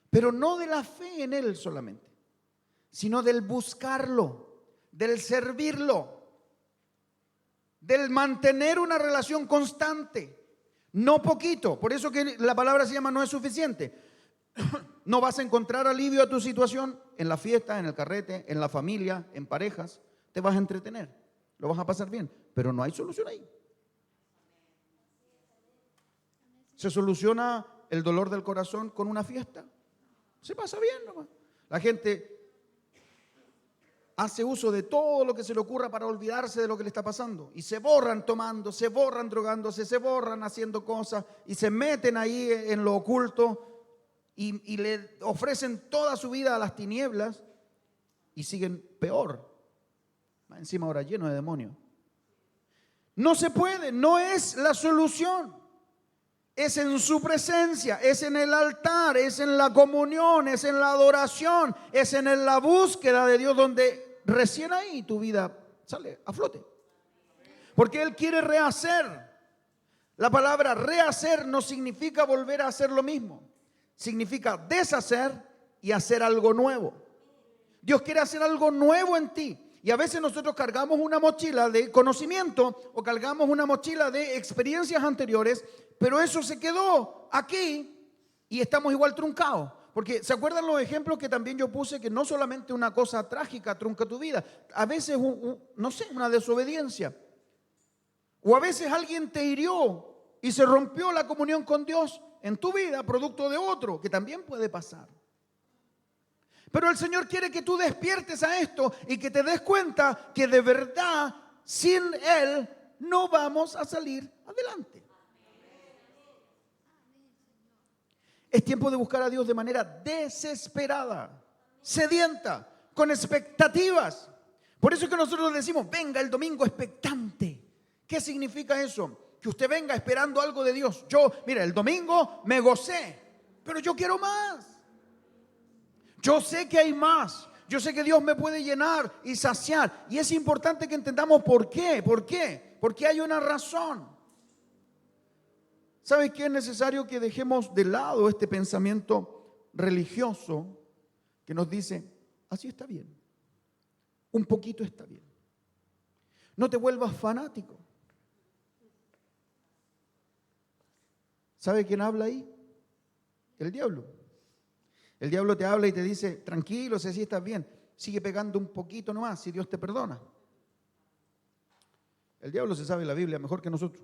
Pero no de la fe en Él solamente, sino del buscarlo, del servirlo, del mantener una relación constante, no poquito. Por eso que la palabra se llama no es suficiente. No vas a encontrar alivio a tu situación en la fiesta, en el carrete, en la familia, en parejas. Te vas a entretener, lo vas a pasar bien, pero no hay solución ahí. ¿Se soluciona el dolor del corazón con una fiesta? Se pasa bien nomás. La gente hace uso de todo lo que se le ocurra para olvidarse de lo que le está pasando. Y se borran tomando, se borran drogándose, se borran haciendo cosas y se meten ahí en lo oculto y le ofrecen toda su vida a las tinieblas y siguen peor. Encima ahora lleno de demonios. No se puede, no es la solución. Es en su presencia, es en el altar, es en la comunión, es en la adoración, es en la búsqueda de Dios donde recién ahí tu vida sale a flote. Porque Él quiere rehacer. La palabra rehacer no significa volver a hacer lo mismo. Significa deshacer y hacer algo nuevo. Dios quiere hacer algo nuevo en ti. Y a veces nosotros cargamos una mochila de conocimiento o cargamos una mochila de experiencias anteriores, pero eso se quedó aquí y estamos igual truncados. Porque ¿se acuerdan los ejemplos que también yo puse? Que no solamente una cosa trágica trunca tu vida. A veces, no sé, una desobediencia. O a veces alguien te hirió y se rompió la comunión con Dios en tu vida, producto de otro, que también puede pasar. Pero el Señor quiere que tú despiertes a esto y que te des cuenta que de verdad, sin Él, no vamos a salir adelante. Es tiempo de buscar a Dios de manera desesperada, sedienta, con expectativas. Por eso es que nosotros decimos, venga el domingo expectante. ¿Qué significa eso? Que usted venga esperando algo de Dios. Mira, el domingo me gocé, pero yo quiero más. Yo sé que hay más. Yo sé que Dios me puede llenar y saciar. Y es importante que entendamos por qué. ¿Por qué? Porque hay una razón. ¿Sabes qué? Es necesario que dejemos de lado este pensamiento religioso que nos dice, así está bien. Un poquito está bien. No te vuelvas fanático. ¿Sabe quién habla ahí? El diablo. El diablo te habla y te dice, tranquilo, si así estás bien, sigue pegando un poquito nomás, si Dios te perdona. El diablo se sabe la Biblia mejor que nosotros.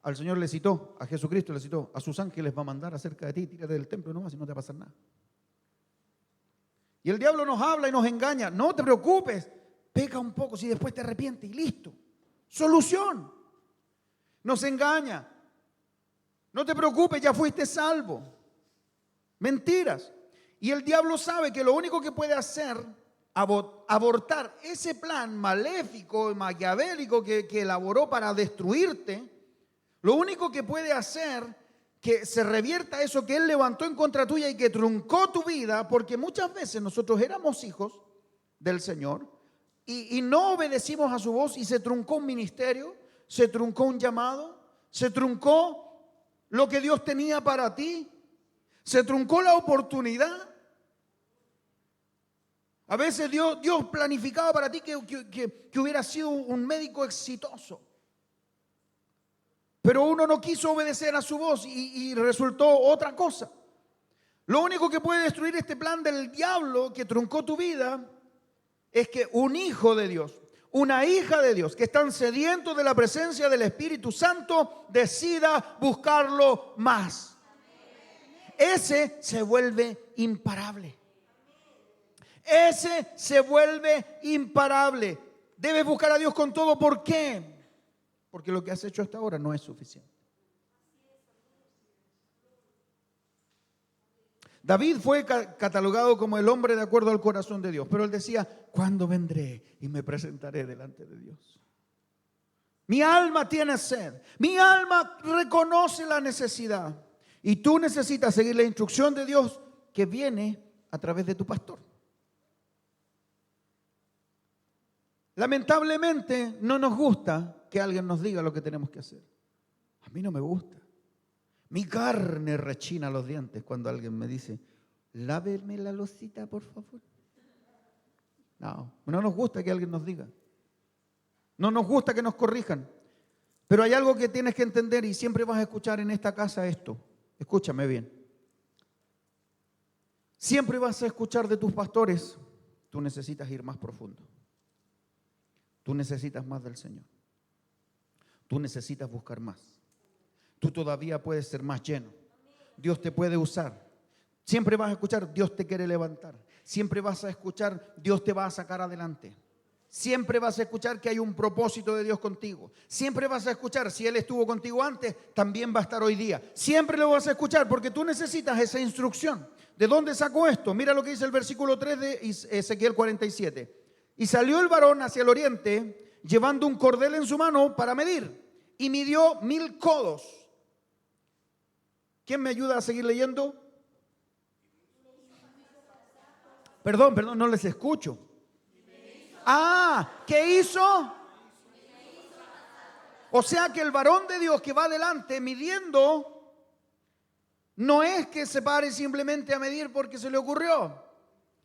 Al Señor le citó, a Jesucristo le citó, a sus ángeles va a mandar acerca de ti, tírate del templo nomás y no te va a pasar nada. Y el diablo nos habla y nos engaña, no te preocupes, peca un poco, si después te arrepientes y listo. Solución. Nos engaña. No te preocupes, ya fuiste salvo. Mentiras. Y el diablo sabe que lo único que puede hacer, abortar ese plan maléfico y maquiavélico que elaboró para destruirte, lo único que puede hacer que se revierta eso que él levantó en contra tuya y que truncó tu vida, porque muchas veces nosotros éramos hijos del Señor y no obedecimos a su voz y se truncó un ministerio, se truncó un llamado, se truncó lo que Dios tenía para ti, se truncó la oportunidad. A veces Dios planificaba para ti que hubiera sido un médico exitoso. Pero uno no quiso obedecer a su voz y resultó otra cosa. Lo único que puede destruir este plan del diablo que truncó tu vida es que un hijo de Dios, una hija de Dios, que están sedientos de la presencia del Espíritu Santo, decida buscarlo más. Ese se vuelve imparable. Ese se vuelve imparable. Debes buscar a Dios con todo. ¿Por qué? Porque lo que has hecho hasta ahora no es suficiente. David fue catalogado como el hombre de acuerdo al corazón de Dios, pero él decía, ¿cuándo vendré y me presentaré delante de Dios? Mi alma tiene sed, mi alma reconoce la necesidad y tú necesitas seguir la instrucción de Dios que viene a través de tu pastor. Lamentablemente no nos gusta que alguien nos diga lo que tenemos que hacer. A mí no me gusta. Mi carne rechina los dientes cuando alguien me dice, láveme la losita, por favor. No nos gusta que alguien nos diga. No nos gusta que nos corrijan. Pero hay algo que tienes que entender y siempre vas a escuchar en esta casa esto. Escúchame bien. Siempre vas a escuchar de tus pastores, tú necesitas ir más profundo. Tú necesitas más del Señor. Tú necesitas buscar más. Tú todavía puedes ser más lleno. Dios te puede usar. Siempre vas a escuchar, Dios te quiere levantar. Siempre vas a escuchar, Dios te va a sacar adelante. Siempre vas a escuchar que hay un propósito de Dios contigo. Siempre vas a escuchar, si Él estuvo contigo antes, también va a estar hoy día. Siempre lo vas a escuchar porque tú necesitas esa instrucción. ¿De dónde sacó esto? Mira lo que dice el versículo 3 de Ezequiel 47. Y salió el varón hacia el oriente, llevando un cordel en su mano para medir, y midió 1000 codos. ¿Quién me ayuda a seguir leyendo? Perdón, no les escucho. ¿Qué hizo? O sea que el varón de Dios que va adelante midiendo, no es que se pare simplemente a medir porque se le ocurrió.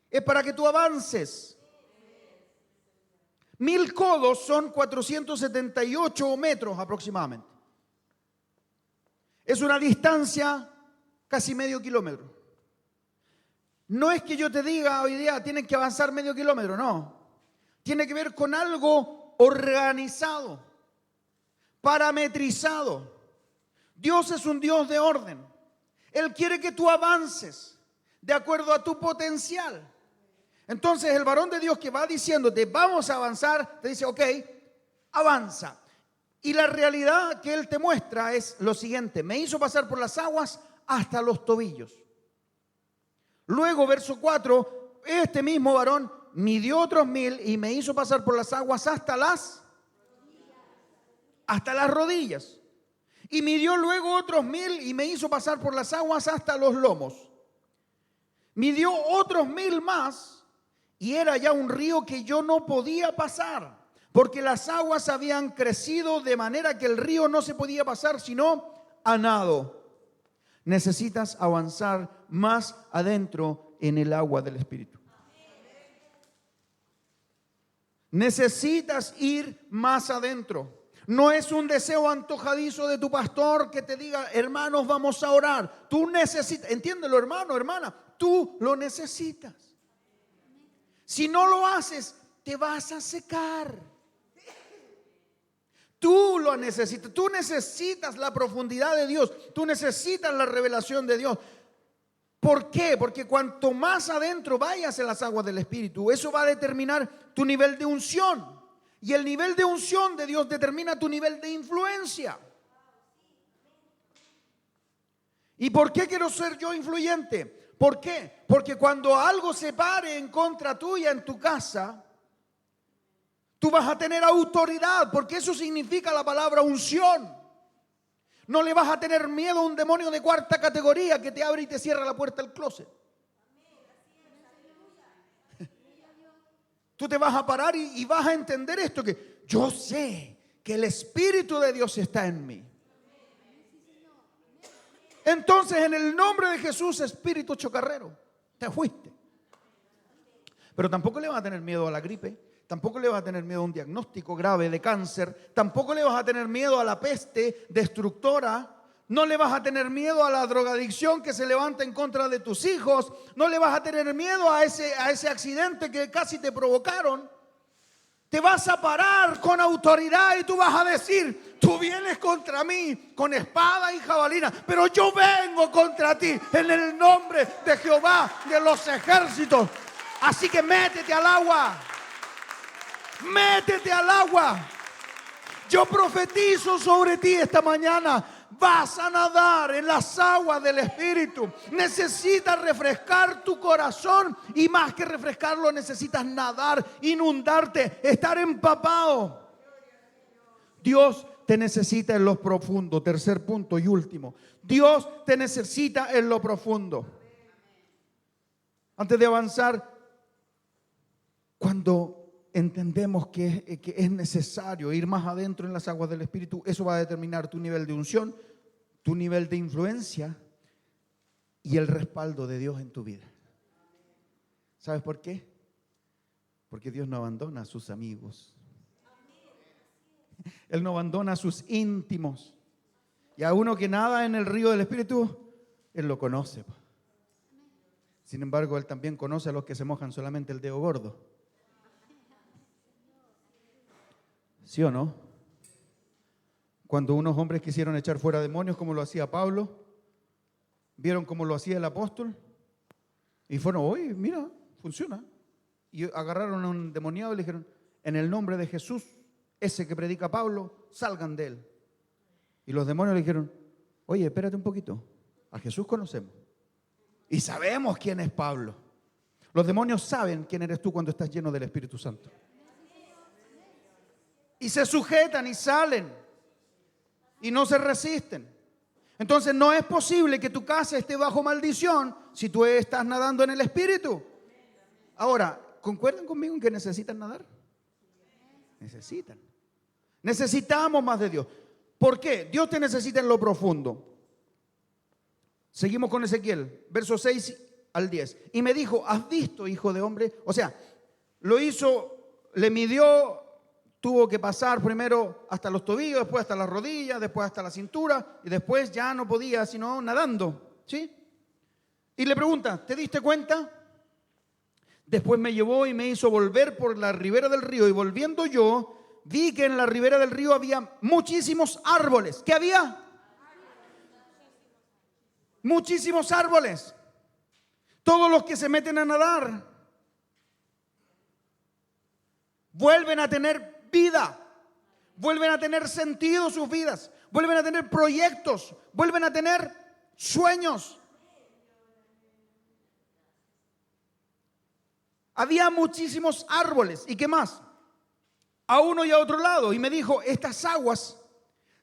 Es para que tú avances. 1000 codos son 478 metros aproximadamente. Es una distancia casi medio kilómetro. No es que yo te diga hoy día tienes que avanzar medio kilómetro, no. Tiene que ver con algo organizado, parametrizado. Dios es un Dios de orden. Él quiere que tú avances de acuerdo a tu potencial. Entonces el varón de Dios que va diciéndote vamos a avanzar, te dice ok, avanza. Y la realidad que Él te muestra es lo siguiente: me hizo pasar por las aguas hasta los tobillos. Luego, verso 4, este mismo varón midió otros 1000 y me hizo pasar por las aguas hasta las rodillas. Y midió luego otros 1000 y me hizo pasar por las aguas hasta los lomos. Midió otros 1000 más y era ya un río que yo no podía pasar, porque las aguas habían crecido de manera que el río no se podía pasar sino a nado. Necesitas avanzar más adentro en el agua del Espíritu. Necesitas ir más adentro. No es un deseo antojadizo de tu pastor que te diga, hermanos, vamos a orar. Tú necesitas, entiéndelo, hermano, hermana, tú lo necesitas. Si no lo haces, te vas a secar. Tú lo necesitas. Tú necesitas la profundidad de Dios. Tú necesitas la revelación de Dios. ¿Por qué? Porque cuanto más adentro vayas en las aguas del Espíritu, eso va a determinar tu nivel de unción. Y el nivel de unción de Dios determina tu nivel de influencia. ¿Y por qué quiero ser yo influyente? ¿Por qué? Porque cuando algo se pare en contra tuya en tu casa, tú vas a tener autoridad, porque eso significa la palabra unción. No le vas a tener miedo a un demonio de cuarta categoría que te abre y te cierra la puerta del closet. Tú te vas a parar y vas a entender esto, que yo sé que el Espíritu de Dios está en mí. Entonces, en el nombre de Jesús, espíritu chocarrero, te fuiste. Pero tampoco le vas a tener miedo a la gripe, tampoco le vas a tener miedo a un diagnóstico grave de cáncer, tampoco le vas a tener miedo a la peste destructora, no le vas a tener miedo a la drogadicción que se levanta en contra de tus hijos, no le vas a tener miedo a ese accidente que casi te provocaron. Te vas a parar con autoridad y tú vas a decir: tú vienes contra mí con espada y jabalina, pero yo vengo contra ti en el nombre de Jehová de los ejércitos. Así que métete al agua. Métete al agua. Yo profetizo sobre ti esta mañana. Vas a nadar en las aguas del Espíritu. Necesitas refrescar tu corazón y más que refrescarlo necesitas nadar, inundarte, estar empapado. Dios te necesita en lo profundo. Tercer punto y último. Dios te necesita en lo profundo. Antes de avanzar, cuando entendemos que es necesario ir más adentro en las aguas del Espíritu, eso va a determinar tu nivel de unción, tu nivel de influencia y el respaldo de Dios en tu vida. ¿Sabes por qué? Porque Dios no abandona a sus amigos. Él no abandona a sus íntimos. Y a uno que nada en el río del Espíritu, Él lo conoce. Sin embargo, Él también conoce a los que se mojan solamente el dedo gordo. ¿Sí o no? Cuando unos hombres quisieron echar fuera demonios como lo hacía Pablo, vieron cómo lo hacía el apóstol y fueron: oye, mira, funciona. Y agarraron a un endemoniado y le dijeron: en el nombre de Jesús, ese que predica Pablo, salgan de él. Y los demonios le dijeron: oye, espérate un poquito, a Jesús conocemos y sabemos quién es Pablo. Los demonios saben quién eres tú cuando estás lleno del Espíritu Santo. Y se sujetan y salen y no se resisten. Entonces no es posible que tu casa esté bajo maldición si tú estás nadando en el Espíritu. Ahora, ¿concuerdan conmigo en que necesitan nadar? Necesitan. Necesitamos más de Dios. ¿Por qué? Dios te necesita en lo profundo. Seguimos con Ezequiel, versos 6 al 10. Y me dijo: ¿has visto, hijo de hombre? O sea, lo hizo, le midió. Tuvo que pasar primero hasta los tobillos, después hasta las rodillas, después hasta la cintura y después ya no podía sino nadando, ¿sí? Y le pregunta: ¿te diste cuenta? Después me llevó y me hizo volver por la ribera del río, y volviendo yo vi que en la ribera del río había muchísimos árboles. ¿Qué había? Muchísimos árboles. Todos los que se meten a nadar vuelven a tener vida, vuelven a tener sentido sus vidas, vuelven a tener proyectos, vuelven a tener sueños. Había muchísimos árboles. ¿Y qué más? A uno y a otro lado. Y me dijo: estas aguas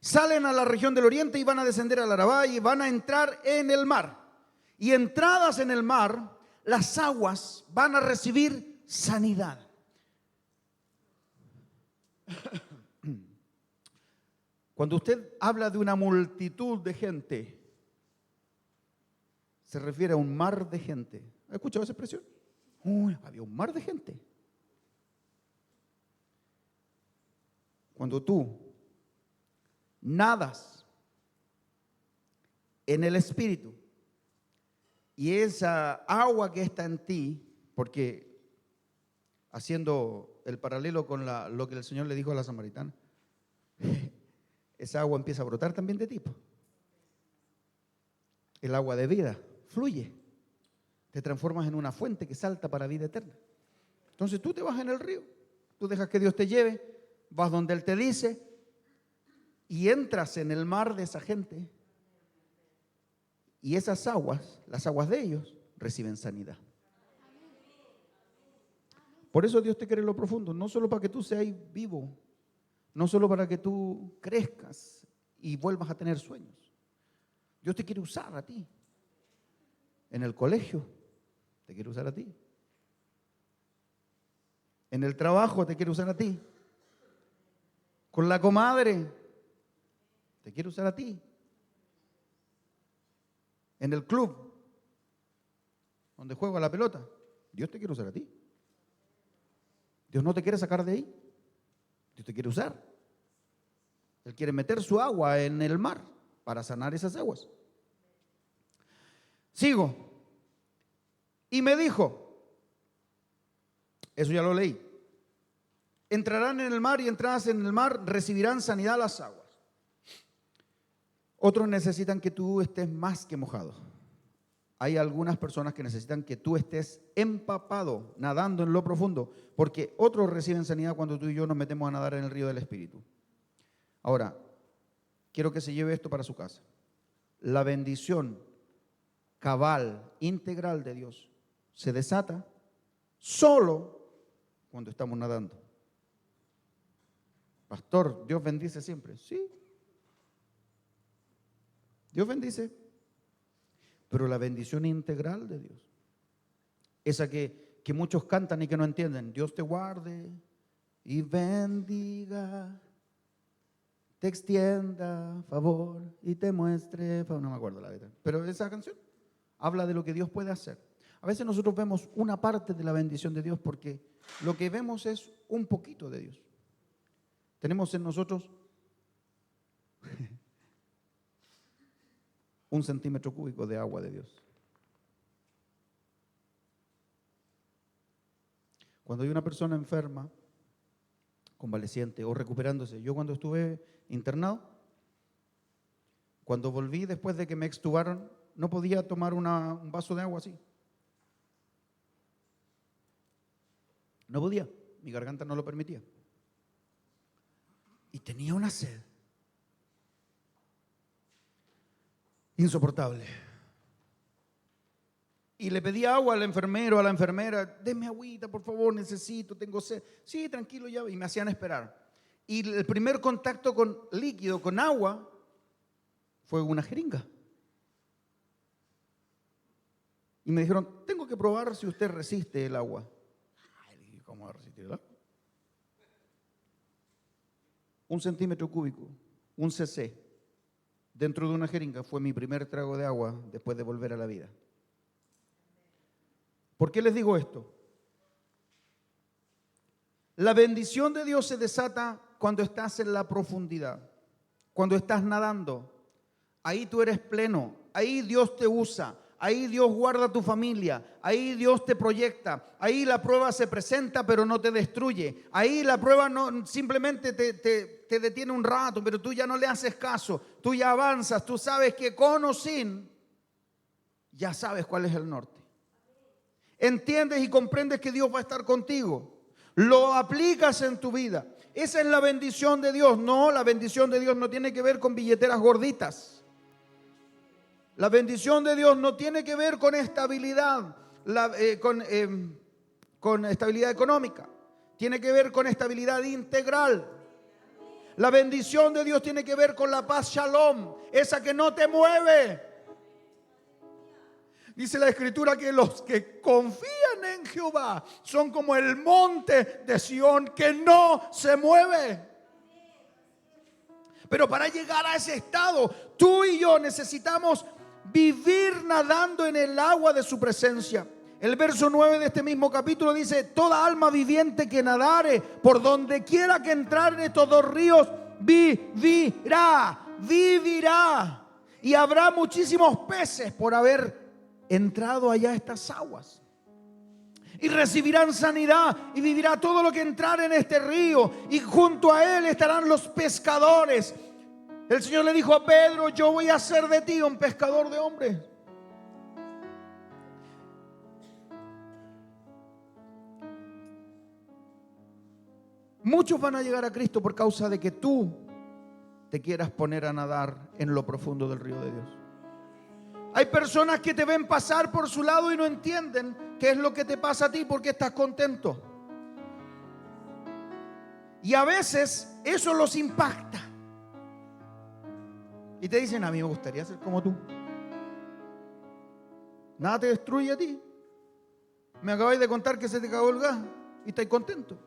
salen a la región del oriente y van a descender al Arabá y van a entrar en el mar. Y entradas en el mar, las aguas van a recibir sanidad. Cuando usted habla de una multitud de gente, se refiere a un mar de gente. ¿Ha escuchado esa expresión? Había un mar de gente. Cuando tú nadas en el Espíritu y esa agua que está en ti, porque haciendo el paralelo con lo que el Señor le dijo a la samaritana, esa agua empieza a brotar también de ti. El agua de vida fluye, te transformas en una fuente que salta para vida eterna. Entonces tú te vas en el río Tú dejas que Dios te lleve, vas donde Él te dice y entras en el mar de esa gente. Y esas aguas, las aguas de ellos, reciben sanidad. Por eso Dios te quiere en lo profundo, no solo para que tú seas vivo, no solo para que tú crezcas y vuelvas a tener sueños. Dios te quiere usar a ti. En el colegio te quiere usar a ti. En el trabajo te quiere usar a ti. Con la comadre te quiere usar a ti. En el club donde juego a la pelota, Dios te quiere usar a ti. Dios no te quiere sacar de ahí. Dios te quiere usar. Él quiere meter su agua en el mar para sanar esas aguas. Sigo. Y me dijo, eso ya lo leí, entrarán en el mar y entradas en el mar recibirán sanidad las aguas. Otros necesitan que tú estés más que mojado. Hay algunas personas que necesitan que tú estés empapado, nadando en lo profundo, porque otros reciben sanidad cuando tú y yo nos metemos a nadar en el río del Espíritu. Ahora, quiero que se lleve esto para su casa. La bendición cabal, integral de Dios se desata solo cuando estamos nadando. Pastor, ¿Dios bendice siempre? Sí. Dios bendice. Pero la bendición integral de Dios, esa que muchos cantan y que no entienden, Dios te guarde y bendiga, te extienda favor y te muestre favor. No me acuerdo la letra, pero esa canción habla de lo que Dios puede hacer. A veces nosotros vemos una parte de la bendición de Dios porque lo que vemos es un poquito de Dios. Tenemos en nosotros 1 centímetro cúbico de agua de Dios. Cuando hay una persona enferma, convaleciente o recuperándose, yo cuando estuve internado, cuando volví después de que me extubaron, no podía tomar un vaso de agua así. No podía, mi garganta no lo permitía. Y tenía una sed insoportable. Y le pedí agua al enfermero, a la enfermera, denme agüita, por favor, necesito, tengo sed. Sí, tranquilo ya, y me hacían esperar. Y el primer contacto con líquido, con agua, fue una jeringa. Y me dijeron, tengo que probar si usted resiste el agua. Ay, ¿cómo va a resistir el agua? 1 centímetro cúbico, 1 cc, dentro de una jeringa fue mi primer trago de agua después de volver a la vida. ¿Por qué les digo esto? La bendición de Dios se desata cuando estás en la profundidad, cuando estás nadando. Ahí tú eres pleno, ahí Dios te usa, ahí Dios guarda tu familia, ahí Dios te proyecta, ahí la prueba se presenta pero no te destruye, ahí la prueba no simplemente te detiene un rato, pero tú ya no le haces caso, tú ya avanzas, tú sabes que con o sin, ya sabes cuál es el norte. Entiendes y comprendes que Dios va a estar contigo, lo aplicas en tu vida. Esa es la bendición de Dios. No, la bendición de Dios no tiene que ver con billeteras gorditas. La bendición de Dios no tiene que ver con estabilidad, con estabilidad económica. Tiene que ver con estabilidad integral. La bendición de Dios tiene que ver con la paz shalom, esa que no te mueve. Dice la Escritura que los que confían en Jehová son como el monte de Sión que no se mueve. Pero para llegar a ese estado, tú y yo necesitamos vivir nadando en el agua de su presencia. El verso 9 de este mismo capítulo dice: toda alma viviente que nadare por donde quiera que entrar en estos dos ríos vivirá. Y habrá muchísimos peces por haber entrado allá a estas aguas. Y recibirán sanidad y vivirá todo lo que entrar en este río. Y junto a él estarán los pescadores. El Señor le dijo a Pedro: yo voy a hacer de ti un pescador de hombres. Muchos van a llegar a Cristo por causa de que tú te quieras poner a nadar en lo profundo del río de Dios. Hay personas que te ven pasar por su lado y no entienden qué es lo que te pasa a ti, porque estás contento. Y a veces eso los impacta. Y te dicen: a mí me gustaría ser como tú. Nada te destruye a ti. Me acabáis de contar que se te cagó el gas y estáis contento.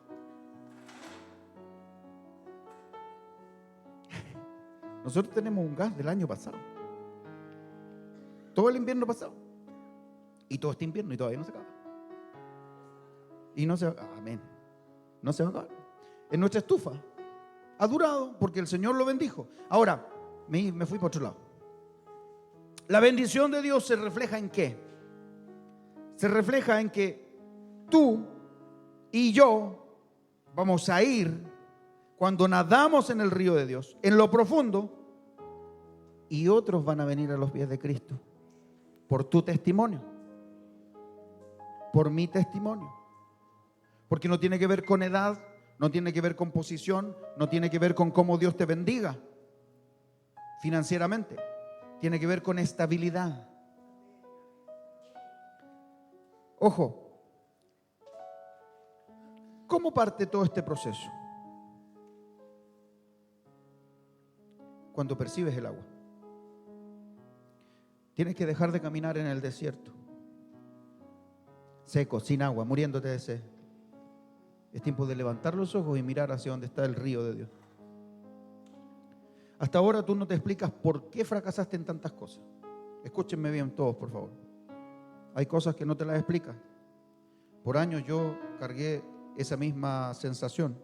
Nosotros tenemos un gas del año pasado. Todo el invierno pasado. Y todo este invierno y todavía no se acaba. Y no se va, amén. No se va a acabar. En nuestra estufa ha durado porque el Señor lo bendijo. Ahora, me fui para otro lado. La bendición de Dios se refleja ¿en qué? Se refleja en que tú y yo vamos a ir cuando nadamos en el río de Dios, en lo profundo, y otros van a venir a los pies de Cristo por tu testimonio, por mi testimonio. Porque no tiene que ver con edad, no tiene que ver con posición, no tiene que ver con cómo Dios te bendiga financieramente. Tiene que ver con estabilidad. Ojo, ¿cómo parte todo este proceso? Cuando percibes el agua. Tienes que dejar de caminar en el desierto, seco, sin agua, muriéndote de sed. Es tiempo de levantar los ojos y mirar hacia donde está el río de Dios. Hasta ahora tú no te explicas por qué fracasaste en tantas cosas. Escúchenme bien todos, por favor. Hay cosas que no te las explicas. Por años yo cargué esa misma sensación.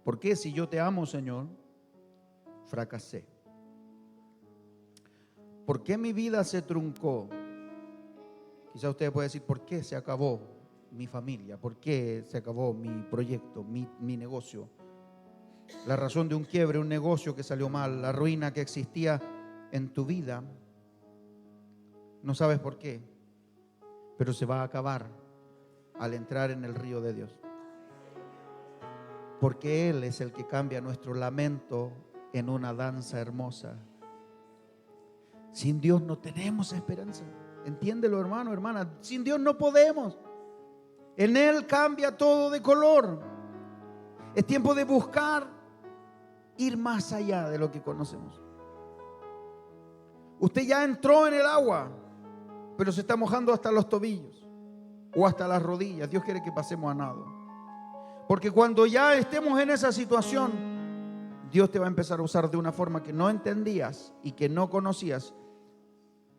¿Por qué, si yo te amo, Señor, fracasé? ¿Por qué mi vida se truncó? Quizá usted puede decir: ¿por qué se acabó mi familia? ¿Por qué se acabó mi proyecto, mi negocio? La razón de un quiebre, un negocio que salió mal, la ruina que existía en tu vida. No sabes por qué, pero se va a acabar al entrar en el río de Dios. Porque Él es el que cambia nuestro lamento en una danza hermosa. Sin Dios no tenemos esperanza. Entiéndelo, hermano, hermana. Sin Dios no podemos. En Él cambia todo de color. Es tiempo de buscar ir más allá de lo que conocemos. Usted ya entró en el agua, pero se está mojando hasta los tobillos o hasta las rodillas. Dios quiere que pasemos a nado. Porque cuando ya estemos en esa situación, Dios te va a empezar a usar de una forma que no entendías y que no conocías.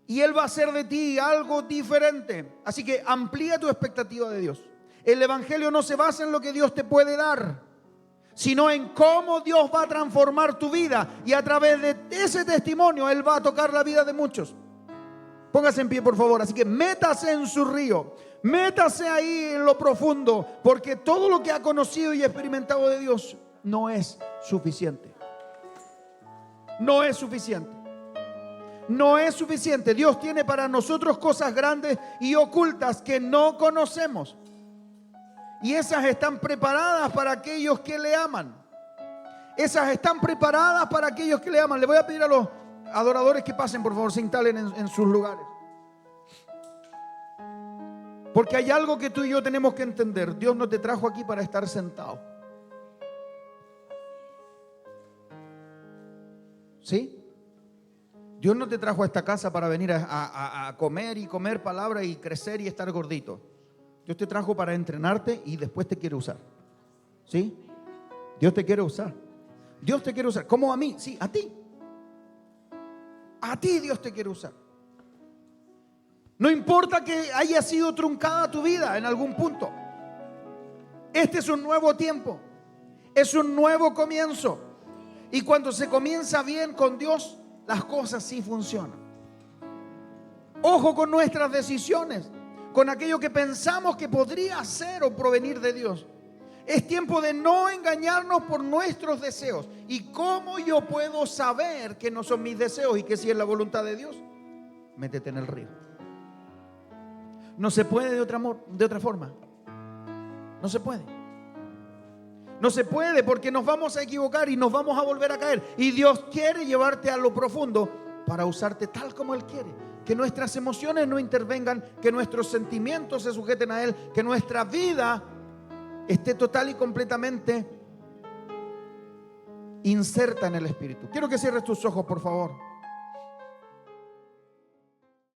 Y Él va a hacer de ti algo diferente. Así que amplía tu expectativa de Dios. El evangelio no se basa en lo que Dios te puede dar, sino en cómo Dios va a transformar tu vida. Y a través de ese testimonio Él va a tocar la vida de muchos. Póngase en pie, por favor. Así que métase en su río. Métase ahí en lo profundo. Porque todo lo que ha conocido y experimentado de Dios no es suficiente. No es suficiente. No es suficiente. Dios tiene para nosotros cosas grandes y ocultas que no conocemos. Y esas están preparadas para aquellos que le aman. Esas están preparadas para aquellos que le aman. Le voy a pedir a los adoradores que pasen, por favor, se instalen en sus lugares. Porque hay algo que tú y yo tenemos que entender. Dios no te trajo aquí para estar sentado. ¿Sí? Dios no te trajo a esta casa para venir a comer y comer palabra y crecer y estar gordito. Dios te trajo para entrenarte y después te quiere usar. ¿Sí? Dios te quiere usar. Dios te quiere usar. ¿Cómo a mí? Sí, a ti. A ti Dios te quiere usar. No importa que haya sido truncada tu vida en algún punto. Este es un nuevo tiempo. Es un nuevo comienzo. Y cuando se comienza bien con Dios, las cosas sí funcionan. Ojo con nuestras decisiones, con aquello que pensamos que podría ser o provenir de Dios. Es tiempo de no engañarnos por nuestros deseos. ¿Y cómo yo puedo saber que no son mis deseos y que sí es la voluntad de Dios? Métete en el río. No se puede de otra forma. No se puede. No se puede, porque nos vamos a equivocar y nos vamos a volver a caer. Y Dios quiere llevarte a lo profundo para usarte tal como Él quiere. Que nuestras emociones no intervengan, que nuestros sentimientos se sujeten a Él, que nuestra vida esté total y completamente inserta en el Espíritu. Quiero que cierres tus ojos, por favor.